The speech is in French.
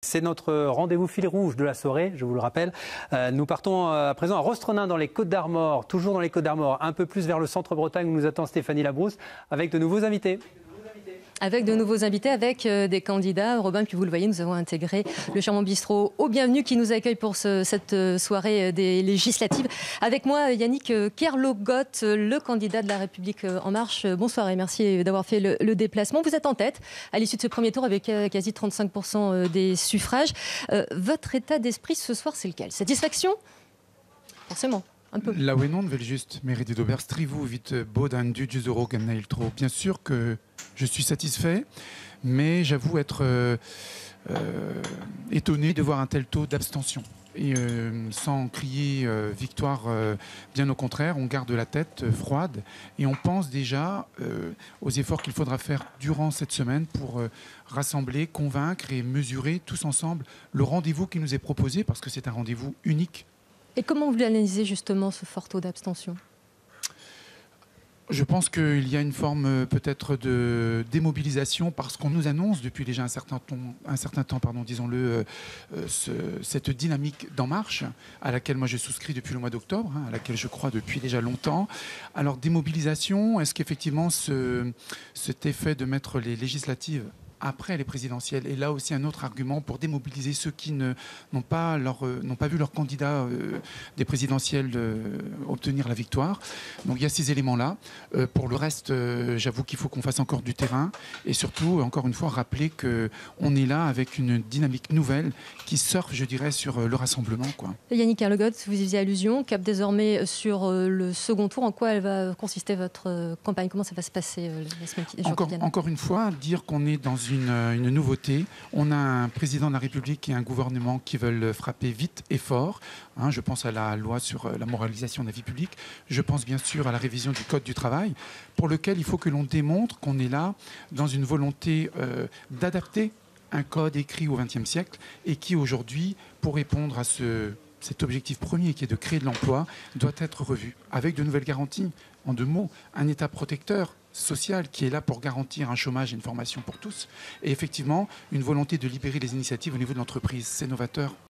C'est notre rendez-vous fil rouge de la soirée, je vous le rappelle. Nous partons à présent à Rostronin dans les Côtes-d'Armor, toujours dans les Côtes-d'Armor, un peu plus vers le centre-Bretagne où nous attend Stéphanie Labrousse avec de nouveaux invités. Avec de nouveaux invités, avec des candidats. Robin, puis vous le voyez, nous avons intégré le charmant bistrot au Bienvenu qui nous accueille pour cette soirée des législatives. Avec moi, Yannick Kerlogot, le candidat de La République En Marche. Bonsoir et merci d'avoir fait le déplacement. Vous êtes en tête à l'issue de ce premier tour avec quasi 35% des suffrages. Votre état d'esprit ce soir, c'est lequel? Satisfaction? Forcément. La Wénon vel juste mérite d'Oberstrivu vite Bodan du euro trop. Bien sûr que je suis satisfait, mais j'avoue être étonné de voir un tel taux d'abstention. Et sans crier victoire, bien au contraire, on garde la tête froide et on pense déjà aux efforts qu'il faudra faire durant cette semaine pour rassembler, convaincre et mesurer tous ensemble le rendez-vous qui nous est proposé, parce que c'est un rendez-vous unique. Et comment vous analysez justement ce fort taux d'abstention? Je pense qu'il y a une forme peut-être de démobilisation parce qu'on nous annonce depuis déjà un certain temps, disons-le, cette dynamique d'En Marche à laquelle moi je souscris depuis le mois d'octobre, à laquelle je crois depuis déjà longtemps. Alors démobilisation, est-ce qu'effectivement cet effet de mettre les législatives après les présidentielles est là aussi un autre argument pour démobiliser ceux qui n'ont pas vu leur candidat des présidentielles obtenir la victoire. Donc il y a ces éléments-là. Pour le reste, j'avoue qu'il faut qu'on fasse encore du terrain et surtout, encore une fois, rappeler qu'on est là avec une dynamique nouvelle qui surfe, je dirais, sur le rassemblement, quoi. Yannick Kerlogot, vous y faisiez allusion, cap désormais sur le second tour. En quoi elle va consister votre campagne? Comment ça va se passer la semaine qui vient? Encore une fois, dire qu'on est dans une nouveauté. On a un président de la République et un gouvernement qui veulent frapper vite et fort. Je pense à la loi sur la moralisation de la vie publique. Je pense bien sûr à la révision du Code du travail, pour lequel il faut que l'on démontre qu'on est là dans une volonté d'adapter un code écrit au XXe siècle et qui aujourd'hui, pour répondre à cet objectif premier qui est de créer de l'emploi, doit être revu avec de nouvelles garanties. En deux mots, un État protecteur social qui est là pour garantir un chômage et une formation pour tous. Et effectivement, une volonté de libérer les initiatives au niveau de l'entreprise. C'est novateur.